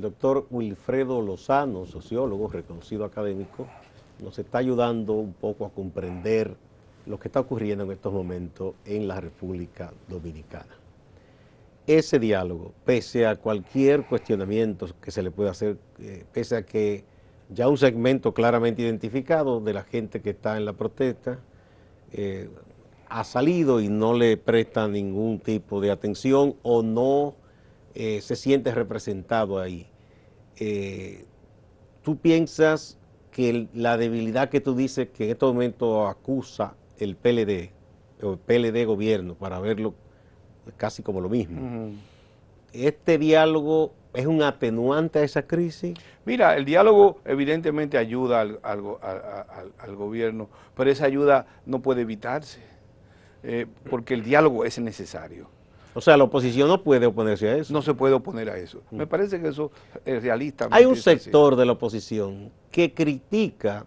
El doctor Wilfredo Lozano, sociólogo, reconocido académico, nos está ayudando un poco a comprender lo que está ocurriendo en estos momentos en la República Dominicana. Ese diálogo, pese a cualquier cuestionamiento que se le pueda hacer, pese a que ya un segmento claramente identificado de la gente que está en la protesta ha salido y no le presta ningún tipo de atención o no se siente representado ahí. ¿Tú piensas que la debilidad que tú dices que en este momento acusa el PLD o el PLD gobierno, para verlo casi como lo mismo, este diálogo es un atenuante a esa crisis? Mira, el diálogo evidentemente ayuda al gobierno, pero esa ayuda no puede evitarse, porque el diálogo es necesario. O sea, la oposición no puede oponerse a eso. No se puede oponer a eso. Me parece que eso es realista. Hay un sector de la oposición que critica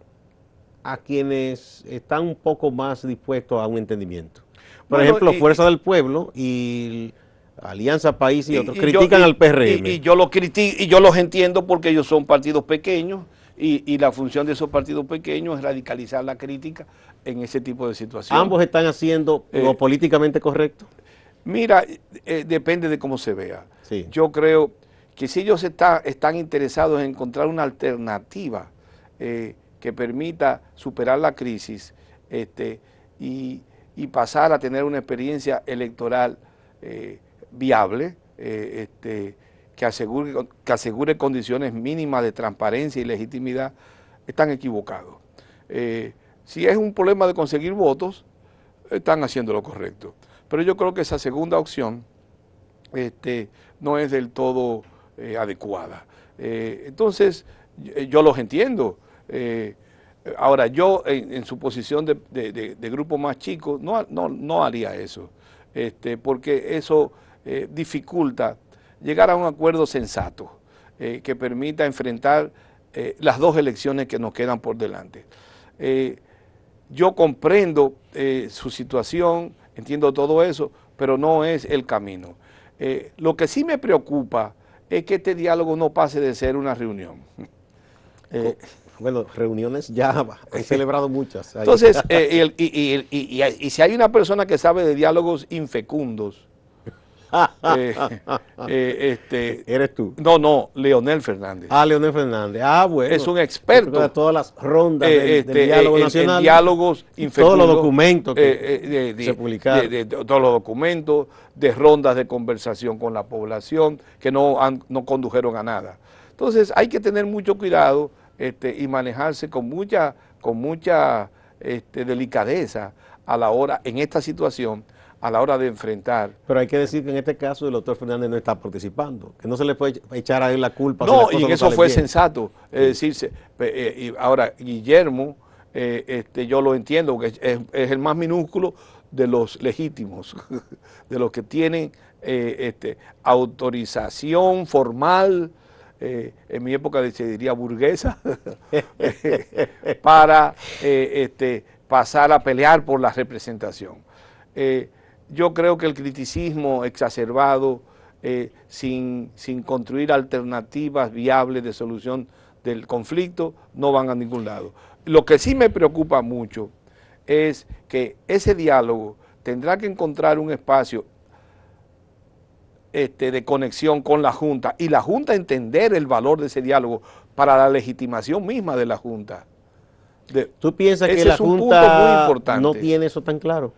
a quienes están un poco más dispuestos a un entendimiento. Por ejemplo, Fuerza del Pueblo y Alianza País y otros critican al PRM. Y yo los entiendo porque ellos son partidos pequeños y la función de esos partidos pequeños es radicalizar la crítica en ese tipo de situaciones. ¿Ambos están haciendo lo políticamente correcto? Mira, depende de cómo se vea. Sí. Yo creo que si ellos están interesados en encontrar una alternativa que permita superar la crisis y pasar a tener una experiencia electoral viable, que asegure condiciones mínimas de transparencia y legitimidad, están equivocados. Si es un problema de conseguir votos, están haciendo lo correcto. Pero yo creo que esa segunda opción no es del todo adecuada. Entonces, yo los entiendo. Ahora, yo en su posición de grupo más chico no haría eso, porque eso dificulta llegar a un acuerdo sensato que permita enfrentar las dos elecciones que nos quedan por delante. Yo comprendo su situación, entiendo todo eso, pero no es el camino. Lo que sí me preocupa es que este diálogo no pase de ser una reunión. Bueno, reuniones ya he celebrado muchas. Entonces, y si hay una persona que sabe de diálogos infecundos, ¿eres tú? No, Leonel Fernández. Leonel Fernández. Bueno. Es un experto. De todas las rondas del diálogo nacional. En diálogos infecundos. Todos los documentos que se publicaron. Todos los documentos, de rondas de conversación con la población que no condujeron a nada. Entonces, hay que tener mucho cuidado y manejarse con mucha delicadeza a la hora, en esta situación, a la hora de enfrentar. Pero hay que decir que en este caso el doctor Fernández no está participando, que no se le puede echar a él la culpa. No, y eso fue sensato. Es decir, ahora Guillermo, yo lo entiendo, que es el más minúsculo de los legítimos, de los que tienen autorización formal, en mi época se diría burguesa, para pasar a pelear por la representación. Yo creo que el criticismo exacerbado, sin construir alternativas viables de solución del conflicto, no van a ningún lado. Lo que sí me preocupa mucho es que ese diálogo tendrá que encontrar un espacio de conexión con la Junta y la Junta entender el valor de ese diálogo para la legitimación misma de la Junta. ¿Tú piensas que la Junta no tiene eso tan claro?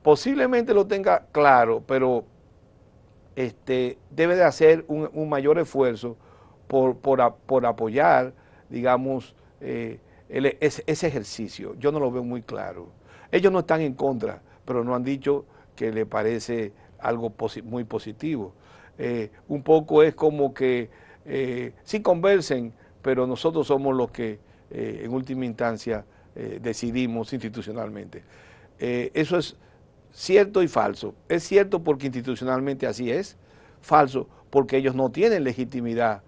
Posiblemente lo tenga claro, pero debe de hacer un mayor esfuerzo por apoyar, digamos, ese ejercicio. Yo no lo veo muy claro. Ellos no están en contra, pero no han dicho que le parece algo muy positivo. Un poco es como que sí conversen, pero nosotros somos los que en última instancia decidimos institucionalmente. Eso es cierto y falso. Es cierto porque institucionalmente así es, falso porque ellos no tienen legitimidad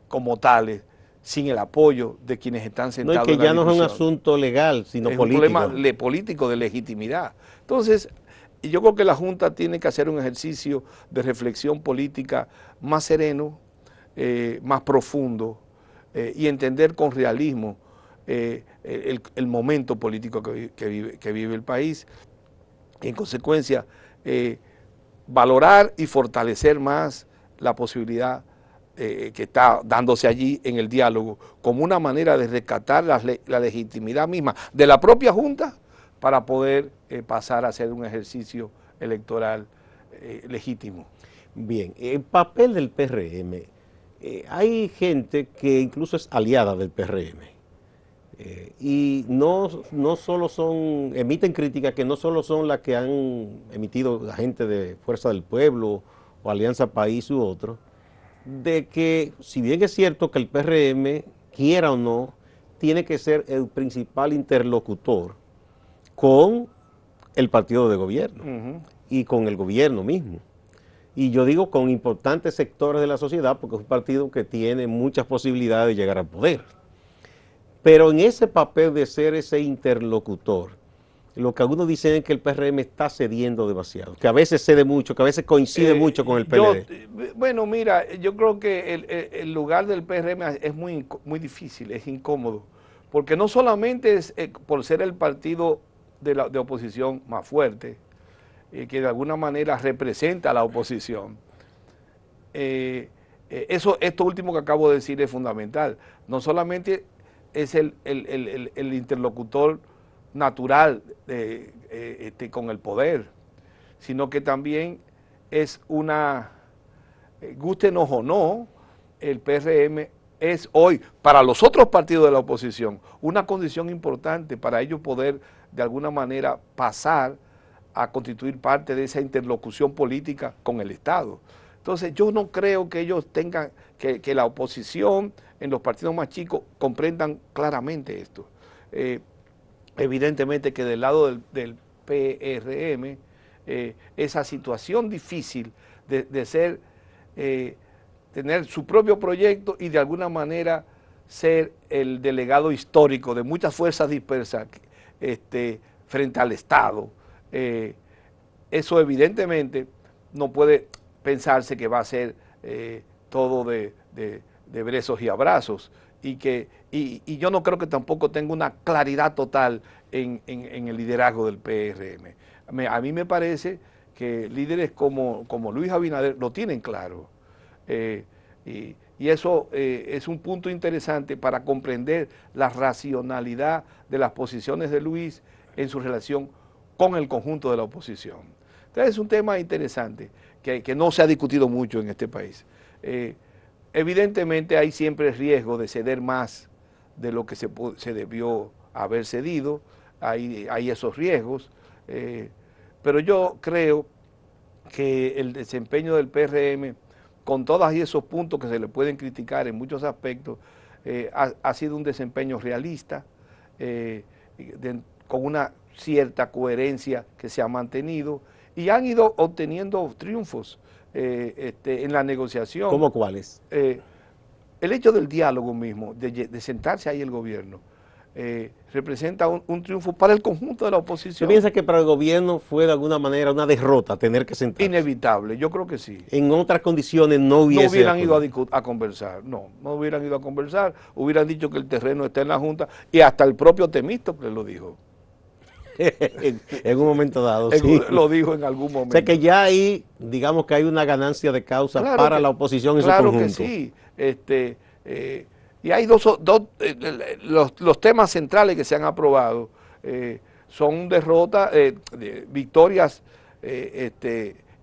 como tales sin el apoyo de quienes están sentados. No, y que ya no es un asunto legal, sino político. Es un problema político de legitimidad. Entonces, yo creo que la Junta tiene que hacer un ejercicio de reflexión política más sereno, más profundo y entender con realismo el momento político que vive el país, y en consecuencia valorar y fortalecer más la posibilidad que está dándose allí en el diálogo como una manera de rescatar la legitimidad misma de la propia Junta para poder pasar a hacer un ejercicio electoral legítimo. Bien, el papel del PRM, hay gente que incluso es aliada del PRM y no solo son, emiten críticas que no solo son las que han emitido la gente de Fuerza del Pueblo o Alianza País u otros, de que si bien es cierto que el PRM, quiera o no, tiene que ser el principal interlocutor con el partido de gobierno y con el gobierno mismo. Y yo digo con importantes sectores de la sociedad porque es un partido que tiene muchas posibilidades de llegar al poder. Pero en ese papel de ser ese interlocutor, lo que algunos dicen es que el PRM está cediendo demasiado, que a veces cede mucho, que a veces coincide mucho con el PLD. Bueno, mira, yo creo que el lugar del PRM es muy difícil, es incómodo, porque no solamente es por ser el partido de oposición más fuerte, que de alguna manera representa a la oposición. Esto último que acabo de decir es fundamental. No solamente es el interlocutor natural con el poder, sino que también es gústenos o no, el PRM es hoy, para los otros partidos de la oposición, una condición importante para ellos poder de alguna manera pasar a constituir parte de esa interlocución política con el Estado. Entonces yo no creo que ellos tengan, que la oposición en los partidos más chicos comprendan claramente esto. Evidentemente que del lado del PRM, esa situación difícil de tener su propio proyecto y de alguna manera ser el delegado histórico de muchas fuerzas dispersas frente al Estado, eso evidentemente no puede pensarse que va a ser todo de besos y abrazos, y yo no creo que tampoco tenga una claridad total en el liderazgo del PRM. A mí me parece que líderes como Luis Abinader lo tienen claro, y eso es un punto interesante para comprender la racionalidad de las posiciones de Luis en su relación con el conjunto de la oposición. Entonces es un tema interesante que no se ha discutido mucho en este país. Evidentemente hay siempre riesgo de ceder más de lo que se debió haber cedido, hay esos riesgos, pero yo creo que el desempeño del PRM, con todos esos puntos que se le pueden criticar en muchos aspectos, ha sido un desempeño realista, con una cierta coherencia que se ha mantenido, y han ido obteniendo triunfos en la negociación. ¿Cómo cuáles? El hecho del diálogo mismo, de sentarse ahí el gobierno, representa un triunfo para el conjunto de la oposición. ¿Tú piensas que para el gobierno fue de alguna manera una derrota tener que sentarse? Inevitable, yo creo que sí. En otras condiciones no hubieran ido a conversar, no hubieran ido a conversar, hubieran dicho que el terreno está en la Junta, y hasta el propio Temístocles lo dijo. En un momento dado, sí. Lo dijo en algún momento. O sea que ya ahí, digamos que hay una ganancia de causa para la oposición en su conjunto. Claro que sí. Y hay los temas centrales que se han aprobado, son derrotas, victorias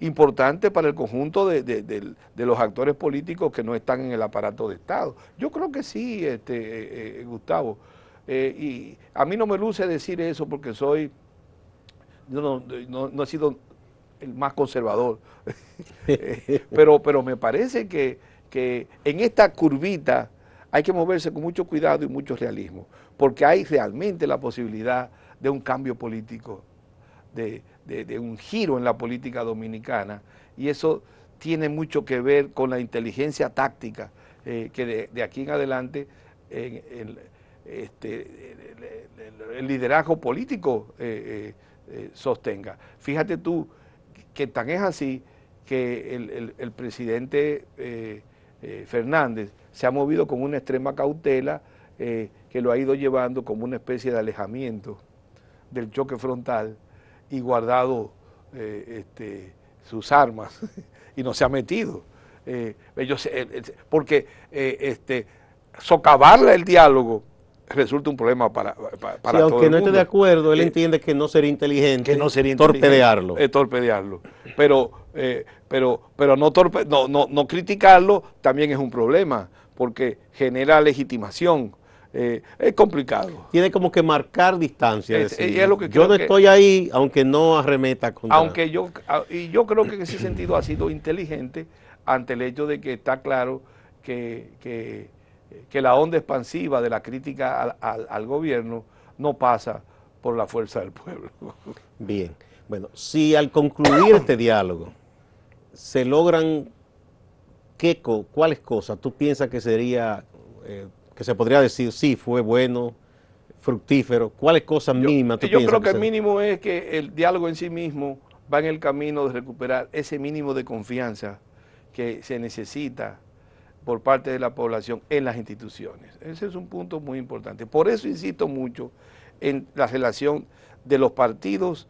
importantes para el conjunto de los actores políticos que no están en el aparato de Estado. Yo creo que sí, Gustavo. Y a mí no me luce decir eso porque yo no he sido el más conservador, pero me parece que en esta curvita hay que moverse con mucho cuidado y mucho realismo, porque hay realmente la posibilidad de un cambio político, de un giro en la política dominicana, y eso tiene mucho que ver con la inteligencia táctica que de aquí en adelante el liderazgo político sostenga. Fíjate tú que tan es así que el presidente Fernández, se ha movido con una extrema cautela que lo ha ido llevando como una especie de alejamiento del choque frontal y guardado sus armas y no se ha metido. Porque socavarle el diálogo resulta un problema para Sí, todo aunque el no esté de mundo. acuerdo, él entiende que no sería inteligente Que no sería torpedearlo. torpedearlo. Pero no criticarlo también es un problema, porque genera legitimación. Es complicado. Tiene como que marcar distancia, decir, Es lo que yo creo no que, estoy ahí, aunque no arremeta contra... yo creo que en ese sentido ha sido inteligente ante el hecho de que está claro que la onda expansiva de la crítica al gobierno no pasa por la fuerza del pueblo. Bien, bueno, si al concluir este diálogo se logran, ¿cuáles cosas tú piensas que sería, que se podría decir, sí, fue bueno, fructífero? ¿Cuáles cosas mínimas tú Yo piensas creo que que el se... mínimo es que el diálogo en sí mismo va en el camino de recuperar ese mínimo de confianza que se necesita por parte de la población en las instituciones. Ese es un punto muy importante. Por eso insisto mucho en la relación de los partidos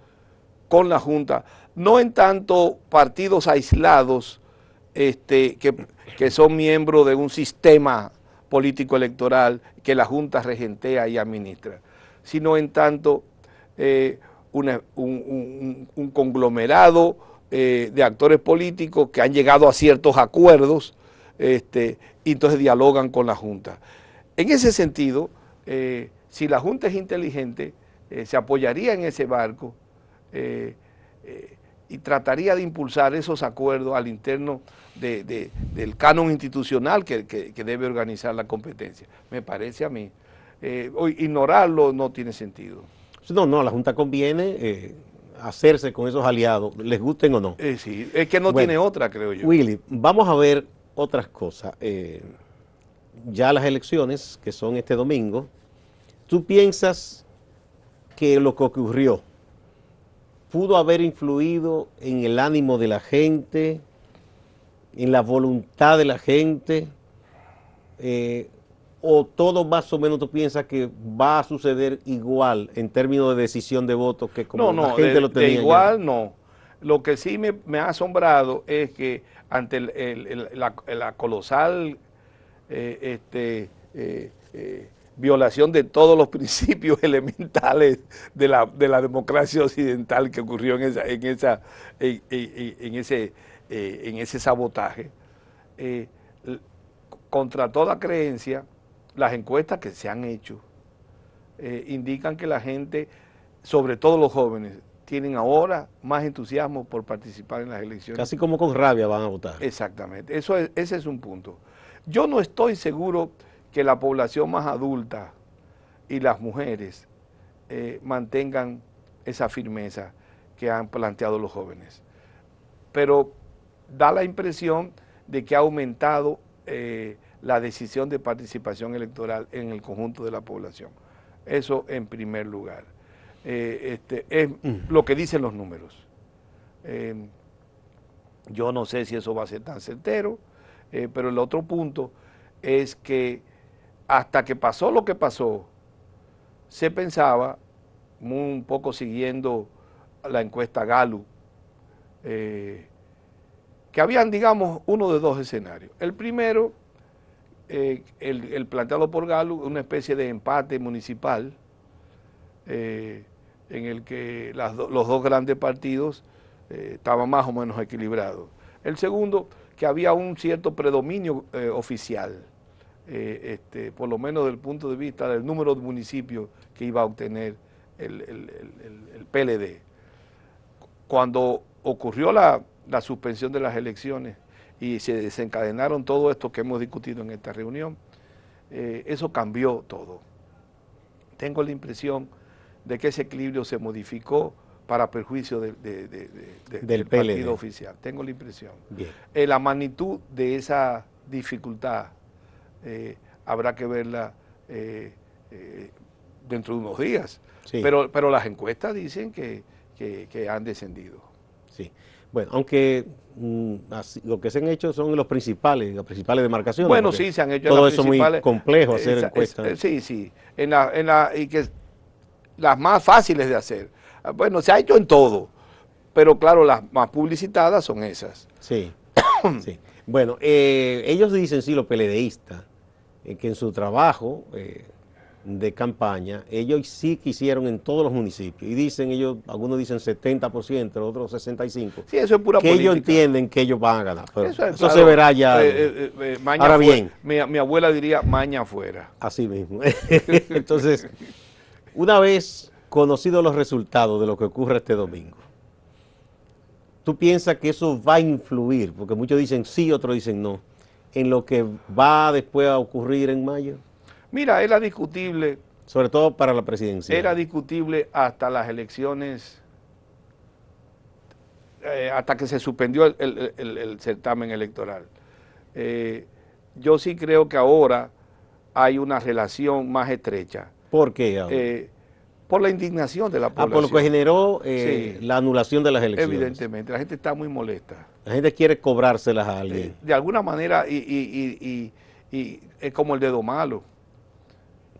con la Junta, no en tanto partidos aislados que son miembros de un sistema político electoral que la Junta regentea y administra, sino en tanto un conglomerado de actores políticos que han llegado a ciertos acuerdos y entonces dialogan con la Junta. En ese sentido, si la Junta es inteligente, se apoyaría en ese barco y trataría de impulsar esos acuerdos al interno del canon institucional que debe organizar la competencia. Me parece a mí. Ignorarlo no tiene sentido. No, a la Junta conviene hacerse con esos aliados, les gusten o no. Sí, es que no Bueno, tiene otra, creo yo. Willy, vamos a ver otras cosas. Ya las elecciones, que son este domingo, ¿tú piensas que lo que ocurrió pudo haber influido en el ánimo de la gente, en la voluntad de la gente? ¿O todo más o menos tú piensas que va a suceder igual en términos de decisión de votos que como la gente lo tenía de igual ya? no. Lo que sí me ha asombrado es que ante la colosal violación de todos los principios elementales de la democracia occidental que ocurrió en ese sabotaje, contra toda creencia, las encuestas que se han hecho indican que la gente, sobre todo los jóvenes, tienen ahora más entusiasmo por participar en las elecciones. Casi como con rabia van a votar. Exactamente, ese es un punto. Yo no estoy seguro que la población más adulta y las mujeres mantengan esa firmeza que han planteado los jóvenes. Pero da la impresión de que ha aumentado la decisión de participación electoral en el conjunto de la población. Eso en primer lugar. Es lo que dicen los números. Yo no sé si eso va a ser tan certero, pero el otro punto es que hasta que pasó lo que pasó, se pensaba, un poco siguiendo la encuesta Gallup, que habían, digamos, uno de dos escenarios. El primero, el planteado por Gallup, una especie de empate municipal, en el que los dos grandes partidos estaban más o menos equilibrados. El segundo, que había un cierto predominio oficial, por lo menos desde el punto de vista del número de municipios que iba a obtener el PLD. Cuando ocurrió la suspensión de las elecciones y se desencadenaron todo esto que hemos discutido en esta reunión, eso cambió todo. Tengo la impresión de que ese equilibrio se modificó para perjuicio del partido oficial. Tengo la impresión. La magnitud de esa dificultad habrá que verla dentro de unos días. Sí. Pero las encuestas dicen que han descendido. Sí. Bueno, aunque lo que se han hecho son las principales demarcaciones. Bueno, sí, se han hecho todo las eso principales. muy complejo hacer encuestas. Sí, sí, y que las más fáciles de hacer. Bueno, se ha hecho en todo, pero claro, las más publicitadas son esas. Sí, sí. Bueno, ellos dicen, sí, los PLDistas, que en su trabajo de campaña, ellos sí quisieron en todos los municipios. Y dicen ellos, algunos dicen 70%, otros 65%. Sí, eso es pura que política. ellos entienden que ellos van a ganar. Pero eso eso se verá ya. Ahora bien. Mi abuela diría maña afuera. Así mismo. Entonces, una vez conocidos los resultados de lo que ocurre este domingo, ¿tú piensas que eso va a influir? Porque muchos dicen sí, otros dicen no, en lo que va después a ocurrir en mayo. Mira, era discutible. Sobre todo para la presidencia. Era discutible hasta las elecciones, hasta que se suspendió el certamen electoral. Yo sí creo que ahora hay una relación más estrecha. ¿Por qué ahora? Por la indignación de la población. Por lo que generó sí, la anulación de las elecciones. Evidentemente, la gente está muy molesta. La gente quiere cobrárselas a alguien. De alguna manera, y es como el dedo malo.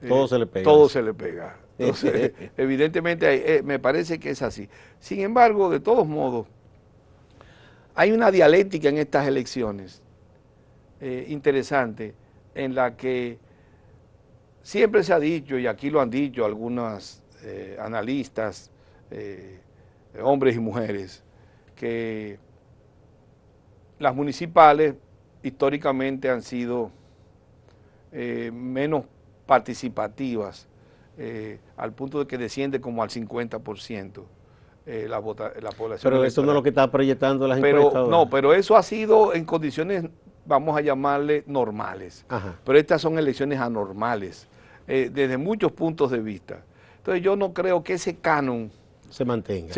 Todo se le pega. Todo se le pega. Entonces, evidentemente, me parece que es así. Sin embargo, de todos modos, hay una dialéctica en estas elecciones interesante, en la que siempre se ha dicho, y aquí lo han dicho algunos analistas, hombres y mujeres, que las municipales históricamente han sido menos participativas, al punto de que desciende como al 50% la población. Pero electoral. eso no es lo que está proyectando las encuestas. No, pero eso ha sido en condiciones, vamos a llamarle, normales. Ajá. Pero estas son elecciones anormales, desde muchos puntos de vista. Entonces yo no creo que ese canon se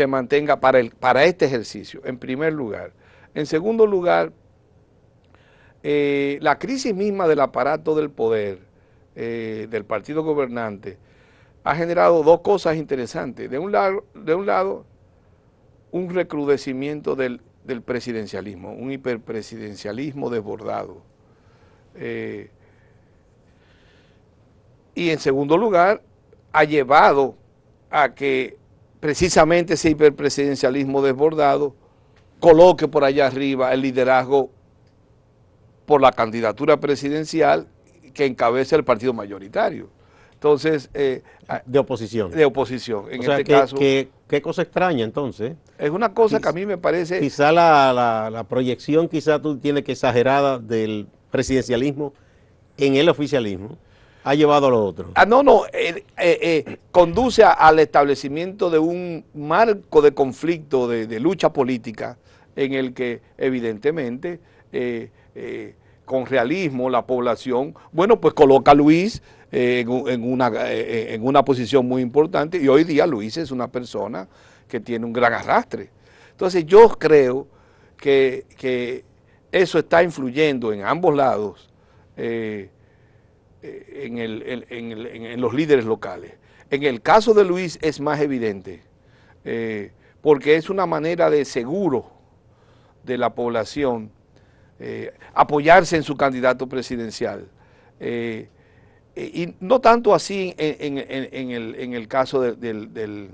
mantenga para este ejercicio, en primer lugar. En segundo lugar, la crisis misma del aparato del poder, del partido gobernante, ha generado dos cosas interesantes. De un lado, un recrudecimiento del presidencialismo, un hiperpresidencialismo desbordado. Y en segundo lugar, ha llevado a que precisamente ese hiperpresidencialismo desbordado coloque por allá arriba el liderazgo por la candidatura presidencial que encabeza el partido mayoritario. Entonces... de oposición. De oposición. En este caso... ¿Qué cosa extraña entonces? Es una cosa que a mí me parece... Quizá la proyección, quizá tú tienes que exagerada del presidencialismo en el oficialismo, ha llevado a lo otro. Conduce al establecimiento de un marco de conflicto, de lucha política, en el que evidentemente... con realismo la población, bueno, pues coloca a Luis en una posición muy importante, y hoy día Luis es una persona que tiene un gran arrastre. Entonces yo creo que eso está influyendo en ambos lados en los líderes locales. En el caso de Luis es más evidente, porque es una manera de seguro de la población apoyarse en su candidato presidencial. Y no tanto así en el caso del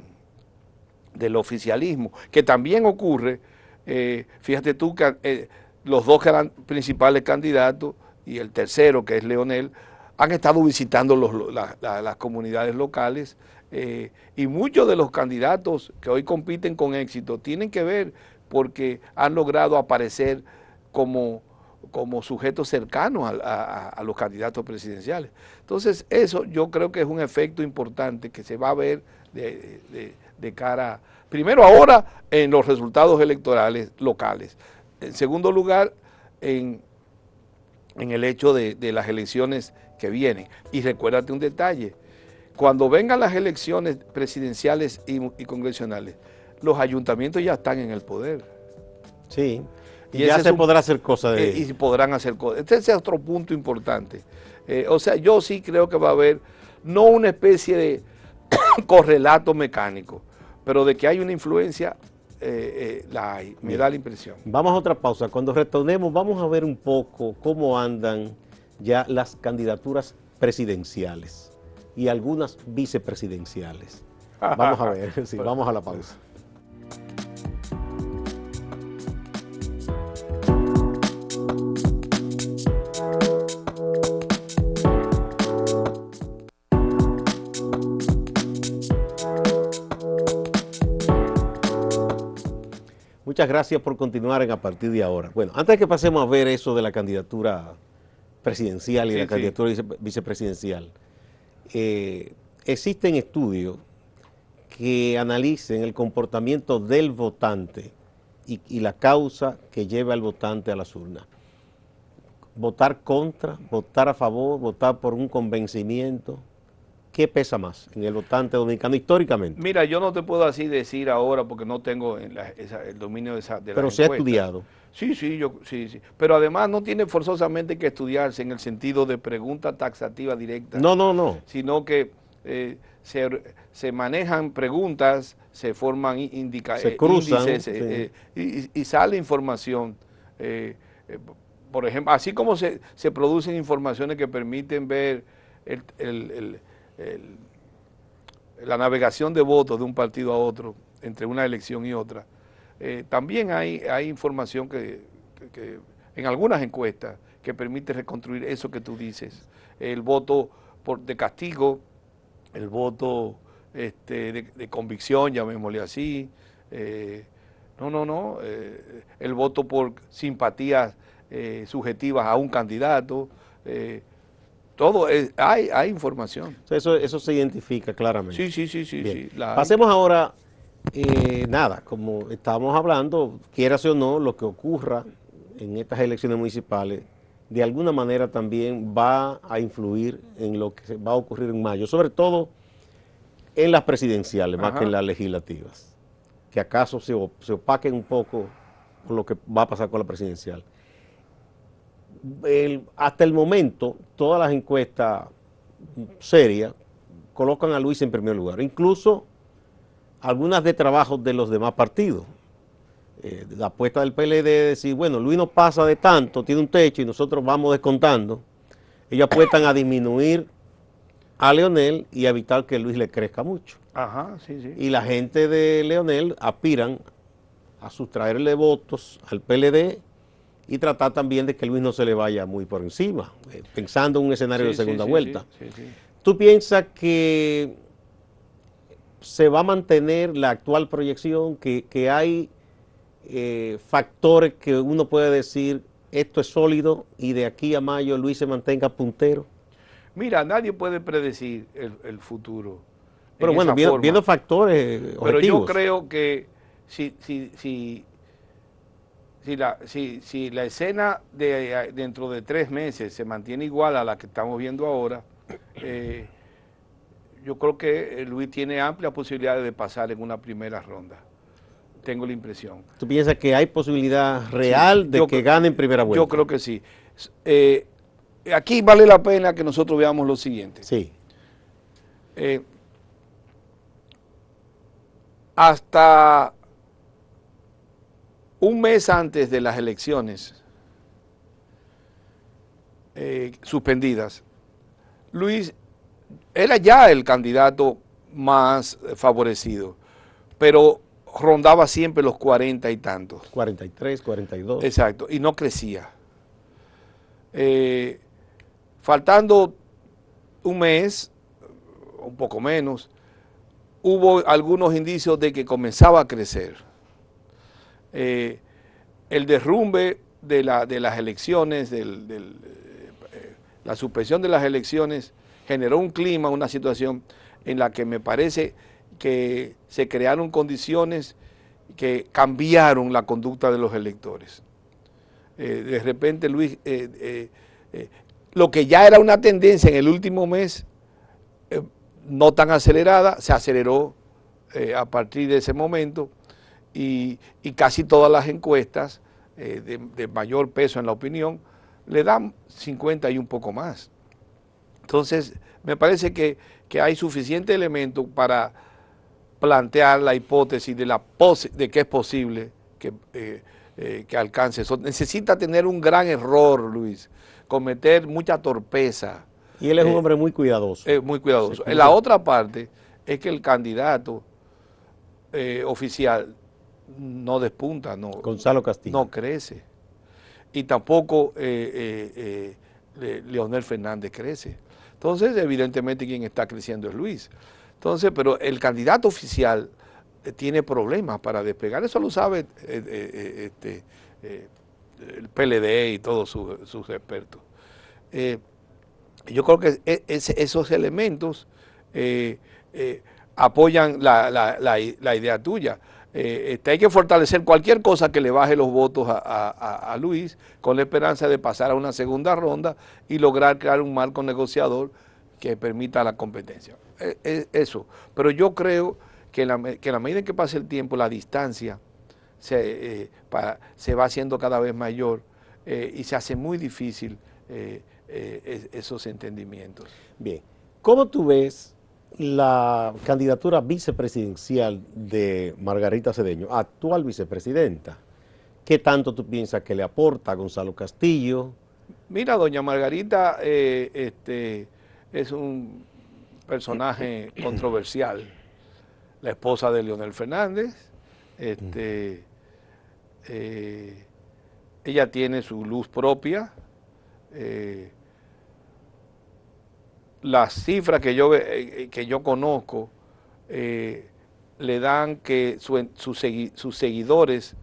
oficialismo, que también ocurre. Fíjate tú que los dos principales candidatos y el tercero, que es Leonel, han estado visitando las comunidades locales, y muchos de los candidatos que hoy compiten con éxito tienen que ver porque han logrado aparecer como sujetos cercanos a los candidatos presidenciales. Entonces eso yo creo que es un efecto importante que se va a ver de cara, primero ahora en los resultados electorales locales, en segundo lugar en el hecho de las elecciones que vienen. Y recuérdate un detalle, cuando vengan las elecciones presidenciales y congresionales, los ayuntamientos ya están en el poder. Sí. Y ya se podrá hacer cosas de y podrán hacer cosas. Este es otro punto importante. O sea, yo sí creo que va a haber, no una especie de correlato mecánico, pero de que hay una influencia la hay, me Bien. da la impresión. Vamos a otra pausa. Cuando retornemos vamos a ver un poco cómo andan ya las candidaturas presidenciales y algunas vicepresidenciales. Vamos a ver, sí, vamos a la pausa. Muchas gracias por continuar a partir de ahora. Bueno, antes de que pasemos a ver eso de la candidatura presidencial y Sí, la sí. candidatura vicepresidencial, existen estudios que analicen el comportamiento del votante y la causa que lleva al votante a las urnas. Votar contra, votar a favor, votar por un convencimiento. ¿Qué pesa más en el votante dominicano históricamente? Mira, yo no te puedo así decir ahora porque no tengo el dominio de Pero las se ha encuestas. estudiado. Sí, sí. Pero además no tiene forzosamente que estudiarse en el sentido de pregunta taxativa directa. No. Sino que se manejan preguntas, se forman Se cruzan, índices y sale información. Por ejemplo, así como se producen informaciones que permiten ver la navegación de votos de un partido a otro, entre una elección y otra, también hay información que en algunas encuestas que permite reconstruir eso que tú dices, el voto de castigo, el voto de convicción, llamémosle así, el voto por simpatías subjetivas a un candidato, todo hay información. O sea, eso se identifica claramente. Sí. Pasemos ahora, como estábamos hablando, quieras o no, lo que ocurra en estas elecciones municipales, de alguna manera también va a influir en lo que va a ocurrir en mayo, sobre todo en las presidenciales, más que en las legislativas, que acaso se opaquen un poco con lo que va a pasar con la presidencial. Hasta el momento, todas las encuestas serias colocan a Luis en primer lugar, incluso algunas de trabajos de los demás partidos. La apuesta del PLD de decir, bueno, Luis no pasa de tanto, tiene un techo y nosotros vamos descontando. Ellos apuestan a disminuir a Leonel y a evitar que Luis le crezca mucho. Sí. Y la gente de Leonel aspiran a sustraerle votos al PLD y tratar también de que Luis no se le vaya muy por encima, pensando en un escenario de segunda vuelta. Sí. ¿Tú piensas que se va a mantener la actual proyección, que hay factores que uno puede decir, esto es sólido y de aquí a mayo Luis se mantenga puntero? Mira, nadie puede predecir el futuro. Pero bueno, viendo factores objetivos. Pero yo creo que si la escena dentro de 3 meses se mantiene igual a la que estamos viendo ahora, yo creo que Luis tiene amplias posibilidades de pasar en una primera ronda. Tengo la impresión. ¿Tú piensas que hay posibilidad real de que gane en primera vuelta? Yo creo que sí. Aquí vale la pena que nosotros veamos lo siguiente. Sí. Hasta un mes antes de las elecciones suspendidas, Luis era ya el candidato más favorecido, pero rondaba siempre los 40 y tantos. 43, 42. Exacto, y no crecía. Faltando un mes, un poco menos, hubo algunos indicios de que comenzaba a crecer. El derrumbe de las elecciones, la suspensión de las elecciones, generó un clima, una situación en la que me parece que se crearon condiciones que cambiaron la conducta de los electores. De repente, Luis, lo que ya era una tendencia en el último mes, no tan acelerada, se aceleró a partir de ese momento y casi todas las encuestas de mayor peso en la opinión le dan 50 y un poco más. Entonces, me parece que hay suficiente elemento para plantear la hipótesis de que es posible que alcance eso. Necesita tener un gran error, Luis, cometer mucha torpeza. Y él es un hombre muy cuidadoso. Muy cuidadoso. La otra parte es que el candidato oficial no despunta, Gonzalo Castillo. no crece. Y tampoco Leonel Fernández crece. Entonces, evidentemente, quien está creciendo es Luis. Entonces, pero el candidato oficial tiene problemas para despegar. Eso lo sabe el PLD y todos sus expertos. Yo creo que esos elementos apoyan la idea tuya. Hay que fortalecer cualquier cosa que le baje los votos a Luis, con la esperanza de pasar a una segunda ronda y lograr crear un marco negociador que permita la competencia. Eso. Pero yo creo que en la medida en que pase el tiempo, la distancia se va haciendo cada vez mayor y se hace muy difícil esos entendimientos. Bien, ¿cómo tú ves la candidatura vicepresidencial de Margarita Cedeño, actual vicepresidenta? ¿Qué tanto tú piensas que le aporta a Gonzalo Castillo? Mira, doña Margarita es un personaje controversial, la esposa de Leonel Fernández. Ella tiene su luz propia. Las cifras que yo conozco le dan que sus seguidores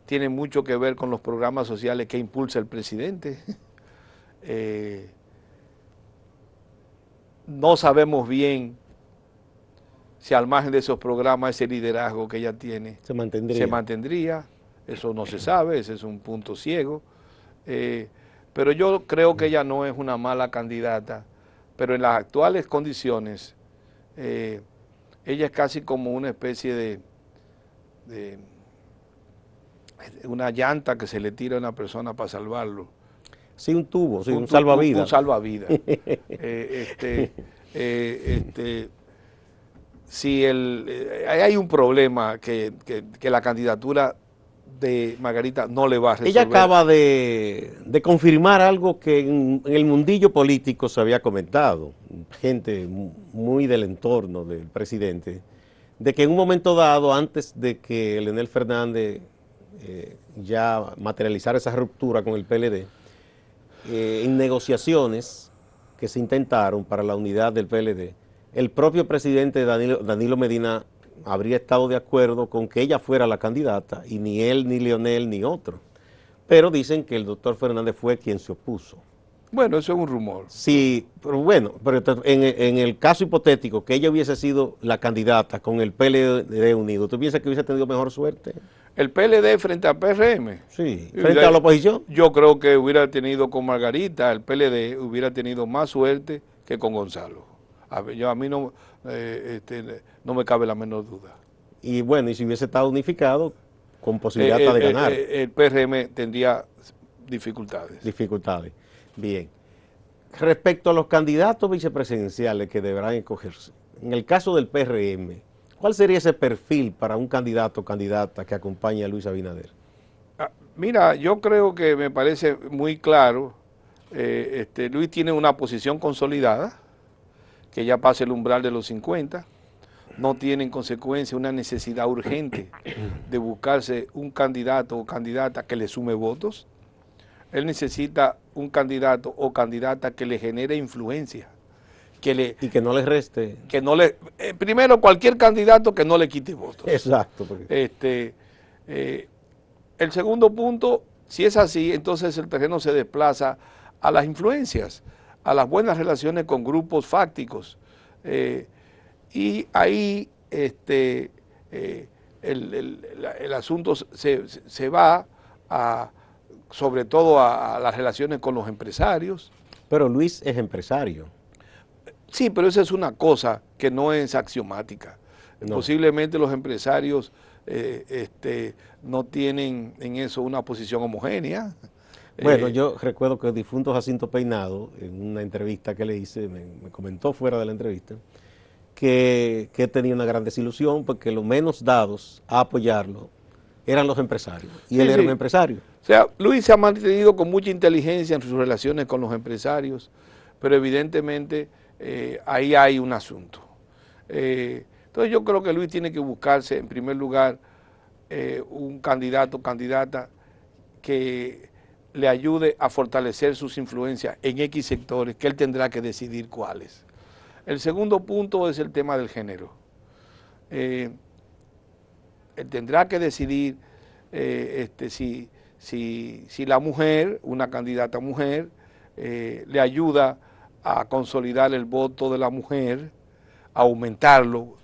tienen mucho que ver con los programas sociales que impulsa el presidente. No sabemos bien si al margen de esos programas ese liderazgo que ella tiene se mantendría. Eso no se sabe, ese es un punto ciego. Pero yo creo que ella no es una mala candidata, pero en las actuales condiciones ella es casi como una especie de una llanta que se le tira a una persona para salvarlo. Sí, un tubo, sí, un salvavidas. Un salvavidas. Si hay un problema que la candidatura de Margarita no le va a resolver. Ella acaba de confirmar algo que en el mundillo político se había comentado, gente muy del entorno del presidente, de que en un momento dado, antes de que Leonel Fernández ya materializara esa ruptura con el PLD, en negociaciones que se intentaron para la unidad del PLD, el propio presidente Danilo Medina habría estado de acuerdo con que ella fuera la candidata y ni él, ni Leonel, ni otro. Pero dicen que el doctor Fernández fue quien se opuso. Bueno, eso es un rumor. Sí, pero bueno, pero en el caso hipotético que ella hubiese sido la candidata con el PLD unido, ¿tú piensas que hubiese tenido mejor suerte? ¿El PLD frente al PRM? Sí, frente a la oposición. Yo creo que hubiera tenido con Margarita, el PLD hubiera tenido más suerte que con Gonzalo. A mí no me cabe la menor duda. Y bueno, y si hubiese estado unificado, con posibilidad de ganar. El PRM tendría dificultades. Dificultades. Bien. Respecto a los candidatos vicepresidenciales que deberán escogerse, en el caso del PRM, ¿cuál sería ese perfil para un candidato o candidata que acompañe a Luis Abinader? Mira, yo creo que me parece muy claro, Luis tiene una posición consolidada, que ya pasa el umbral de los 50, no tiene en consecuencia una necesidad urgente de buscarse un candidato o candidata que le sume votos. Él necesita un candidato o candidata que le genere influencia. Y que no le reste. Primero, cualquier candidato que no le quite votos. Exacto. El segundo punto, si es así, entonces el terreno se desplaza a las influencias, a las buenas relaciones con grupos fácticos. Y ahí el asunto se va sobre todo a las relaciones con los empresarios. Pero Luis es empresario. Sí, pero esa es una cosa que no es axiomática. No. Posiblemente los empresarios no tienen en eso una posición homogénea. Bueno, yo recuerdo que el difunto Jacinto Peinado, en una entrevista que le hice, me comentó fuera de la entrevista, que tenía una gran desilusión porque los menos dados a apoyarlo eran los empresarios, y Sí, él era sí. un empresario. O sea, Luis se ha mantenido con mucha inteligencia en sus relaciones con los empresarios, pero evidentemente ahí hay un asunto. Entonces yo creo que Luis tiene que buscarse, en primer lugar, un candidato o candidata que le ayude a fortalecer sus influencias en X sectores, que él tendrá que decidir cuáles. El segundo punto es el tema del género. Él tendrá que decidir si la mujer, una candidata mujer, le ayuda a consolidar el voto de la mujer, a aumentarlo,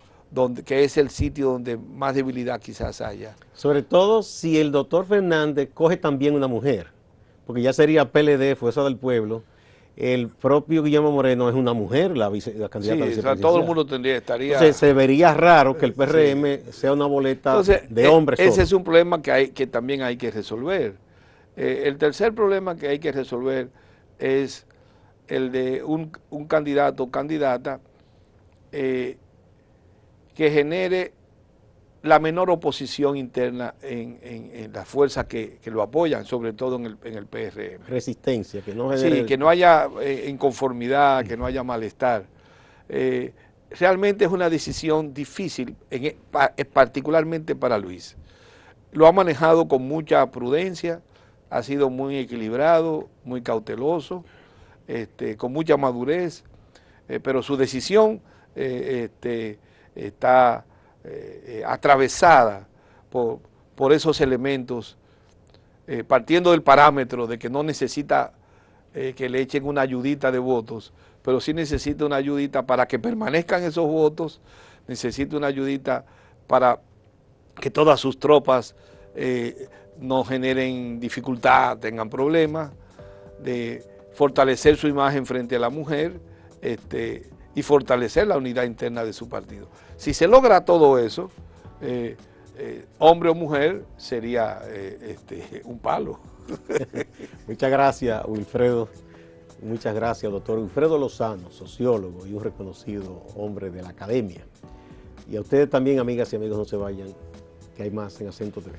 que es el sitio donde más debilidad quizás haya. Sobre todo si el doctor Fernández coge también una mujer, porque ya sería PLD, Fuerza del Pueblo. El propio Guillermo Moreno es una mujer, la candidata a Sí, o sea, vicepresidencial. todo el mundo estaría... Entonces se vería raro que el Sí. PRM sea una boleta Entonces, de hombres ese solos. es un problema que también hay que resolver. El tercer problema que hay que resolver es el de un candidato o candidata que genere la menor oposición interna en las fuerzas que lo apoyan, sobre todo en el PRM. Resistencia, que no genere... Sí, que no haya inconformidad, que no haya malestar. Realmente es una decisión difícil, particularmente para Luis. Lo ha manejado con mucha prudencia, ha sido muy equilibrado, muy cauteloso, con mucha madurez, pero su decisión está atravesada por esos elementos, partiendo del parámetro de que no necesita que le echen una ayudita de votos, pero sí necesita una ayudita para que permanezcan esos votos, necesita una ayudita para que todas sus tropas no generen dificultad, tengan problemas, de fortalecer su imagen frente a la mujer y fortalecer la unidad interna de su partido. Si se logra todo eso, hombre o mujer, sería un palo. Muchas gracias, Wilfredo. Muchas gracias, doctor Wilfredo Lozano, sociólogo y un reconocido hombre de la academia. Y a ustedes también, amigas y amigos, no se vayan, que hay más en Acento TV.